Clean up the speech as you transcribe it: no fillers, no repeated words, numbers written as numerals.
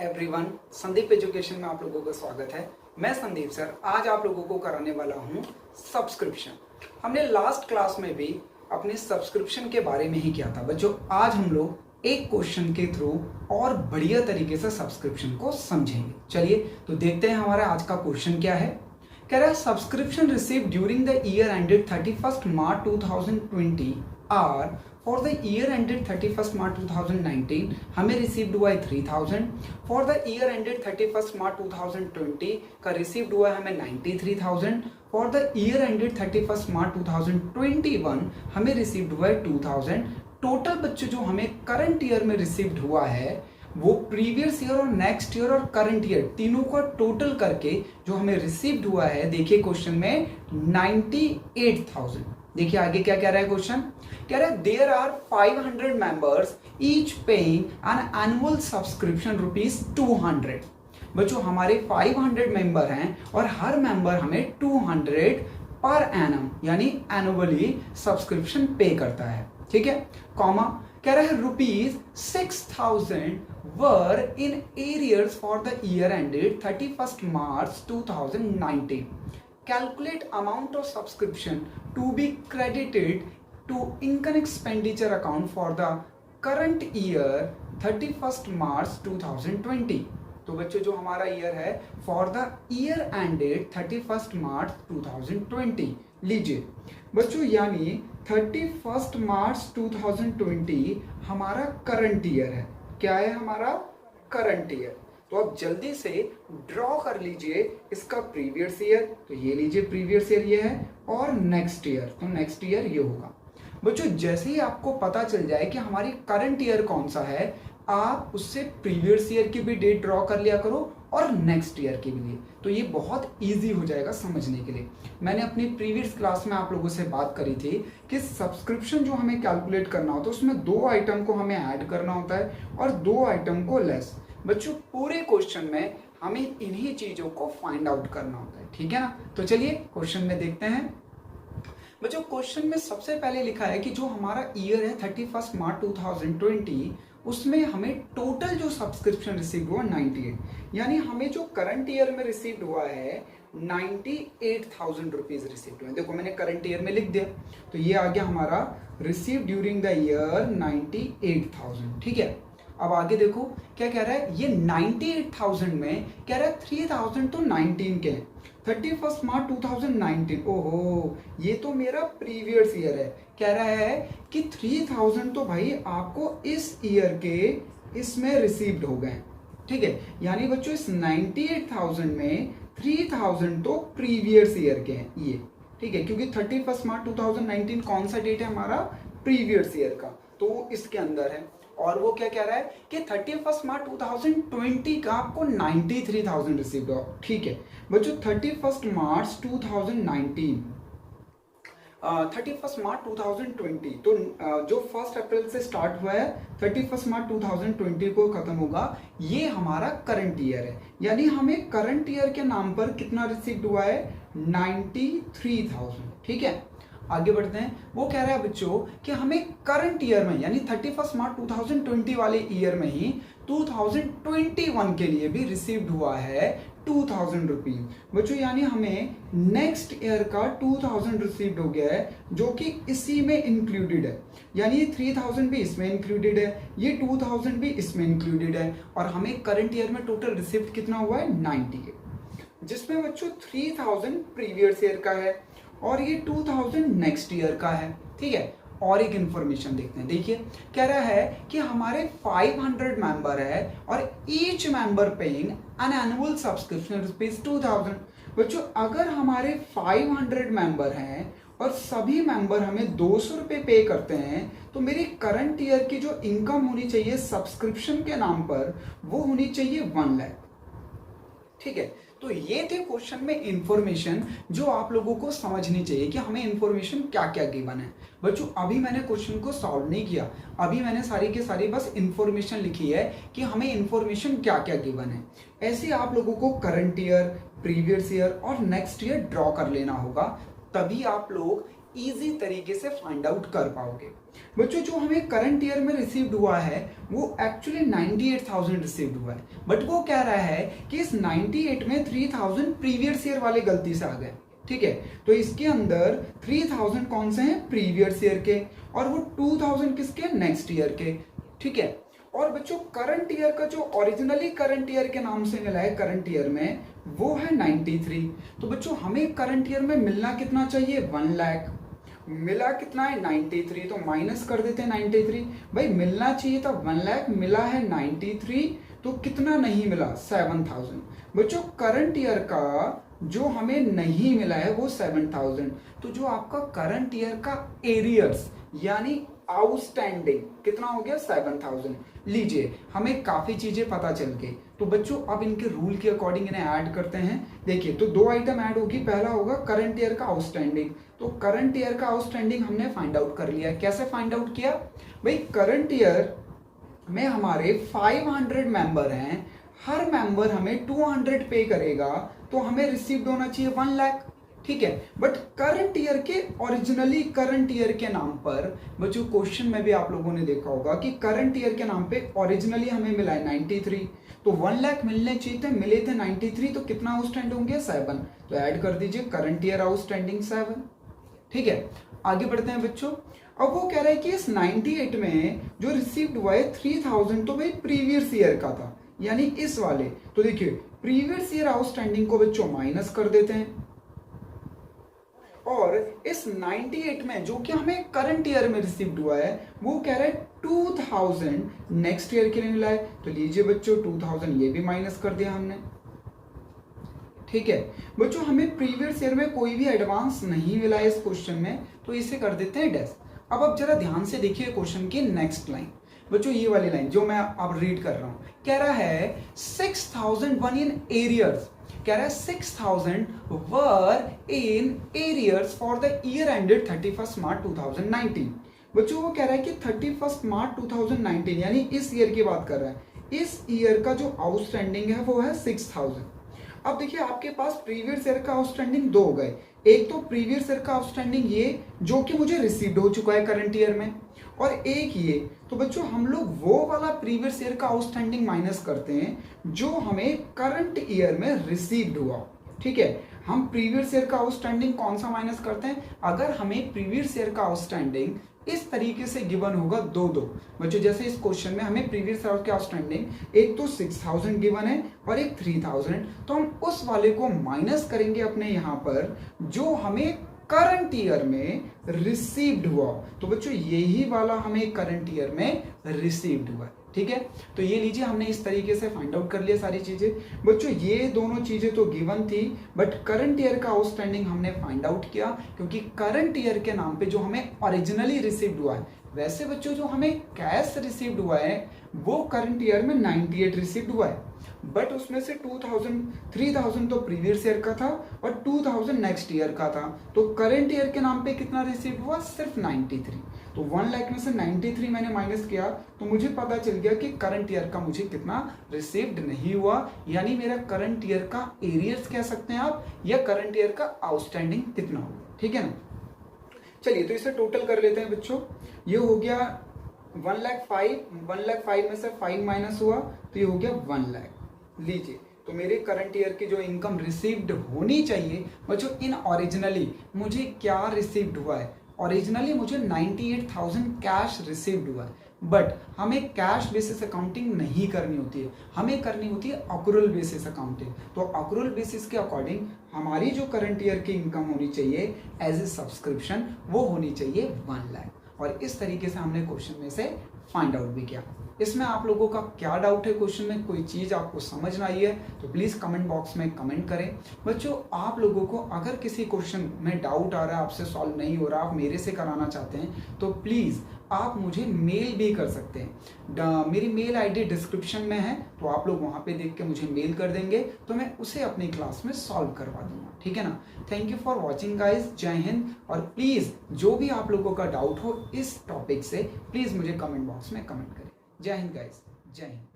Everyone, Sandeep education में आप लोगों का स्वागत है। मैं संदीप सर आज आप लोगों को कराने वाला हूं सब्सक्रिप्शन। हमने लास्ट क्लास में भी अपने सब्सक्रिप्शन के बारे में ही किया था बच्चों। आज हम लोग एक क्वेश्चन के थ्रू और बढ़िया तरीके से सब्सक्रिप्शन को समझेंगे। चलिए तो देखते हैं हमारा आज का क्वेश्चन क्या है। कह रहा है subscription received during the year ended 31st March 2020 are for the year ended 31st March 2019 हमें रिसीव्ड हुआ है 3000। For the year ended 31st March 2020 का रिसीव्ड हुआ है हमें 93,000। For the year ended 31st March 2021 हमें रिसीव्ड हुआ है 2000। टोटल बच्चे जो हमें करंट ईयर में रिसीव्ड हुआ है वो प्रीवियस ईयर और नेक्स्ट ईयर और करंट ईयर तीनों का टोटल करके जो हमें रिसीव्ड हुआ है, देखिए क्वेश्चन में 98,000। देखिए आगे क्या कह रहा है क्वेश्चन। कह रहा है there are 500 members each paying an annual subscription ₹200। बच्चों हमारे 500 मेंबर हैं और हर मेंबर हमें 200 पर एनम यानी एनुअली सब्सक्रिप्शन पे करता है। ठीक है, कॉमा कह रहा है ₹6,000 were in arrears for the year ended 31st March 2019। Calculate amount of subscription to be credited to income expenditure account for the current year 31st March 2020। तो बच्चों जो हमारा ईयर है for the year ended 31st March 2020 लीजिए बच्चों, यानी 31st March 2020 हमारा current year है। क्या है हमारा करंट ईयर। तो आप जल्दी से ड्रॉ कर लीजिए इसका प्रीवियस ईयर। तो ये लीजिए प्रीवियस ईयर ये है और नेक्स्ट ईयर, तो नेक्स्ट ईयर ये होगा। बच्चों जैसे ही आपको पता चल जाए कि हमारी करंट ईयर कौन सा है, आप उससे प्रीवियस ईयर की भी डेट ड्रॉ कर लिया करो और नेक्स्ट ईयर की भी। तो ये बहुत इजी हो जाएगा समझने के लिए। मैंने अपनी प्रीवियस क्लास में आप लोगों से बात करी थी कि सब्सक्रिप्शन जो हमें कैलकुलेट करना होता है उसमें 2 आइटम को हमें ऐड करना होता है और 2 आइटम को लेस। बच्चों पूरे क्वेश्चन में हमें इन्हीं चीजों को फाइंड आउट करना होता है। ठीक है ना, तो चलिए क्वेश्चन में देखते हैं। बच्चों क्वेश्चन में सबसे पहले लिखा है कि जो हमारा ईयर है 31st March 2020 उसमें हमें टोटल जो सब्सक्रिप्शन रिसीव हुआ 98, यानी हमें जो करंट ईयर में रिसीव हुआ है 98,000 रुपीज रिसीव हुए। देखो मैंने करंट ईयर में लिख दिया, तो ये आ गया हमारा रिसीव ड्यूरिंग द ईयर 98,000। ठीक है, अब आगे देखो क्या कह रहा है। ये 98,000 में कह रहा है 3,000 तो 19 के हैं। 31st March 2019, ओहो ये तो मेरा प्रीवियस ईयर है। कह रहा है कि 3,000 तो भाई आपको इस ईयर के इसमें रिसीव्ड हो गए। ठीक है, यानी बच्चों इस 98,000 में 3,000 तो प्रीवियस ईयर के हैं ये। ठीक है, क्योंकि 31st March 2019 कौन सा डेट है हमारा प्रीवियस ईयर का, तो इसके अंदर है। और वो क्या कह रहा है कि 31st March 2020 का आपको 93,000 रिसीव्ड हो। ठीक है बच्चों 31st March 2019 31st March 2020 तो जो 1 अप्रैल से स्टार्ट हुआ है 31st March 2020 को खत्म होगा, ये हमारा करंट ईयर है। यानी हमें करंट ईयर के नाम पर कितना रिसीव्ड हुआ है 93,000। ठीक है, आगे बढ़ते हैं। वो कह रहा है बच्चों कि हमें करंट ईयर में यानी 31st March 2020 वाले ईयर में ही 2021 के लिए भी रिसीव्ड हुआ है 2,000 रुपीज। बच्चों यानी हमें नेक्स्ट ईयर का 2,000 रिसीव्ड हो गया है जो कि इसी में इंक्लूडेड है। यानी ये 3,000 भी इसमें इंक्लूडेड है, ये 2,000 भी इसमें इंक्लूडेड है और हमें करंट ईयर में टोटल रिसीव्ड कितना हुआ है 90 के, जिसमें बच्चों 3,000 प्रीवियस ईयर का है और ये 2,000 नेक्स्ट ईयर का है। ठीक है, और एक इंफॉर्मेशन देखते हैं। देखिए कह रहा है कि हमारे 500 मेंबर है और each member paying an annual subscription ₹2,000। बच्चों अगर हमारे 500 मेंबर हैं और सभी मेंबर हमें 200 रुपये पे करते हैं तो मेरी करंट ईयर की जो इनकम होनी चाहिए सब्सक्रिप्शन के नाम पर वो होनी चाहिए 1 लाख। ठीक है, तो ये थे क्वेश्चन में इंफॉर्मेशन जो आप लोगों को समझनी चाहिए कि हमें इंफॉर्मेशन क्या क्या गिवन है। बच्चों अभी मैंने क्वेश्चन को सॉल्व नहीं किया, अभी मैंने सारी के सारी बस इंफॉर्मेशन लिखी है कि हमें इंफॉर्मेशन क्या क्या गिवन है। ऐसे आप लोगों को करंट ईयर, प्रीवियस ईयर और नेक्स्ट ईयर ड्रॉ कर लेना होगा, तभी आप लोग इजी तरीके से फाइंड आउट कर पाओगे। बच्चों जो हमें करंट ईयर में रिसीव्ड हुआ है वो एक्चुअली 98,000 रिसीव्ड हुआ है, बट वो कह रहा है कि इस 98 में 3,000 प्रीवियस ईयर वाले गलती से आ गए। ठीक है, तो इसके अंदर 3,000 कौन से हैं? प्रीवियस ईयर के, और वो 2,000 किसके? नेक्स्ट ईयर के। ठीक है, और बच्चों करंट ईयर का जो ओरिजिनली करंट ईयर के नाम से मिला है करंट ईयर में वो है 93। तो बच्चों हमें करंट ईयर में मिलना कितना चाहिए? 1 लाख। मिला कितना है? 93। तो माइनस कर देते हैं 93। भाई मिलना चाहिए था 1 लाख, मिला है 93, तो कितना नहीं मिला? 7,000। बच्चों करंट ईयर का जो हमें नहीं मिला है वो 7,000। तो जो आपका करंट ईयर का एरियर्स यानी आउटस्टैंडिंग कितना हो गया? 7,000। लीजिए हमें काफी चीजें पता चल गई। तो बच्चों अब इनके रूल के अकॉर्डिंग इन्हें ऐड करते हैं। देखिए तो 2 आइटम ऐड होगी। पहला होगा करंट ईयर का आउटस्टैंडिंग। तो करंट ईयर का आउटस्टैंडिंग हमने फाइंड आउट कर लिया। कैसे फाइंड आउट किया? भाई करंट ईयर में हमारे 500 मेंबर हैं, हर मेंबर हमें 200 पे करेगा, तो हमें रिसीव्ड होना चाहिए 1 लाख। ठीक है, बट करंट ईयर के ओरिजिनली करंट ईयर के नाम पर बच्चों क्वेश्चन में भी आप लोगों ने देखा होगा कि करंट ईयर के नाम पे ओरिजिनली हमें मिला है 93, तो 1 लाख मिलने चाहिए थे, मिले थे 93, तो कितना आउटस्टैंड होंगे? 7। तो ऐड कर दीजिए करंट ईयर आउटस्टैंडिंग 7। ठीक है, आगे बढ़ते हैं बच्चों। अब वो कह रहा है कि इस 98 में जो रिसीव्ड हुआ है 3,000 तो भाई प्रीवियस ईयर का था, यानी इस वाले। तो देखिए प्रीवियस ईयर आउटस्टैंडिंग को बच्चों माइनस कर देते हैं, और इस 98 में जो कि हमें करंट ईयर में रिसीव्ड हुआ है वो कह रहा है 2,000 नेक्स्ट ईयर के लिए मिला है। तो लीजिए बच्चों 2,000 ये भी माइनस कर दिया हमने। ठीक है बच्चों, हमें प्रीवियस ईयर में कोई भी एडवांस नहीं मिला है इस क्वेश्चन में, तो इसे कर देते हैं डैश। अब जरा ध्यान से देखिए क्वेश्चन की नेक्स्ट लाइन। बच्चों ये वाली लाइन जो मैं अब रीड कर रहा हूं, कह रहा है 6,001 इन एरियर्स। कह रहा है 6,000 were in arrears for the year ended 31 March 2019। बच्चों वो कह रहा है कि 31 मार्च 2019 यानी इस ईयर की बात कर रहा है। इस ईयर का जो आउटस्टैंडिंग है वो है 6,000। अब देखिए आपके पास प्रीवियस ईयर का आउटस्टैंडिंग 2 हो गए। एक तो प्रीवियस ईयर का आउटस्टैंडिंग ये जो कि मुझे रिसीव्ड हो चुका है करंट ईयर में, और एक ये। तो बच्चों हम लोग वो वाला प्रीवियस ईयर का आउटस्टैंडिंग माइनस करते हैं जो हमें करंट ईयर में रिसीव्ड हुआ। ठीक है, हम प्रीवियस ईयर का आउटस्टैंडिंग कौन सा माइनस करते हैं? अगर हमें प्रीवियस ईयर का आउटस्टैंडिंग इस तरीके से गिवन होगा 2-2। बच्चों जैसे इस क्वेश्चन में हमें प्रीवियस ईयर के आउटस्टैंडिंग एक तो 6,000 गिवन है और एक 3,000, तो हम उस वाले को माइनस करेंगे अपने यहाँ पर जो हमें करंट ईयर में रिसीव्ड हुआ। तो बच्चों यही वाला हमें करंट ईयर में रिसीव्ड हुआ। ठीक है, तो ये लीजिए हमने इस तरीके से फाइंड आउट कर लिया सारी चीजें। बच्चों ये दोनों चीजें तो गिवन थी, बट करंट ईयर का आउटस्टैंडिंग हमने फाइंड आउट किया क्योंकि करंट ईयर के नाम पे जो हमें ओरिजिनली रिसीव्ड हुआ है। वैसे बच्चों जो हमें कैश रिसीव्ड हुआ है वो करंट ईयर में 98 रिसीव्ड हुआ है, बट उसमें से 3,000 तो प्रीवियस ईयर का था और 2,000 नेक्स्ट ईयर का था। तो करंट ईयर के नाम पे कितना रिसीव हुआ? सिर्फ 93। तो 1 लाख में से 93 मैंने माइनस किया तो मुझे पता चल गया कि करंट ईयर का मुझे कितना रिसीव्ड नहीं हुआ, यानी मेरा करंट ईयर का एरियर्स कह सकते हैं आप, या करंट ईयर का आउटस्टैंडिंग कितना हुआ। ठीक है ना, चलिए तो इसे टोटल कर लेते हैं बच्चों। ये हो गया 1 लाख 5 में से 5 माइनस हुआ तो ये हो गया 1 लाख। लीजिए तो मेरे करंट ईयर की जो इनकम रिसीव्ड होनी चाहिए बच्चों इन ओरिजिनली मुझे क्या रिसीव्ड हुआ है? ओरिजिनली मुझे 98,000 कैश रिसीव्ड हुआ है, बट हमें कैश बेसिस अकाउंटिंग नहीं करनी होती है, हमें करनी होती है अक्रूरल बेसिस अकाउंटिंग। तो अक्रूरल बेसिस के अकॉर्डिंग हमारी जो करंट ईयर की इनकम होनी चाहिए एज ए सब्सक्रिप्शन वो होनी चाहिए 1 लाख। और इस तरीके से हमने क्वेश्चन में से फाइंड आउट भी किया। इसमें आप लोगों का क्या डाउट है? क्वेश्चन में कोई चीज आपको समझ ना आई है तो प्लीज कमेंट बॉक्स में कमेंट करें। बच्चों आप लोगों को अगर किसी क्वेश्चन में डाउट आ रहा है, आपसे सॉल्व नहीं हो रहा, आप मेरे से कराना चाहते हैं तो प्लीज आप मुझे मेल भी कर सकते हैं। मेरी मेल आईडी डिस्क्रिप्शन में है, तो आप लोग वहां पे देख के मुझे मेल कर देंगे तो मैं उसे अपनी क्लास में सॉल्व करवा दूंगा। ठीक है ना, thank you for watching guys, जय हिंद। और प्लीज जो भी आप लोगों का डाउट हो इस टॉपिक से प्लीज मुझे कमेंट बॉक्स में कमेंट करें। जय हिंद गाइज, जय हिंद।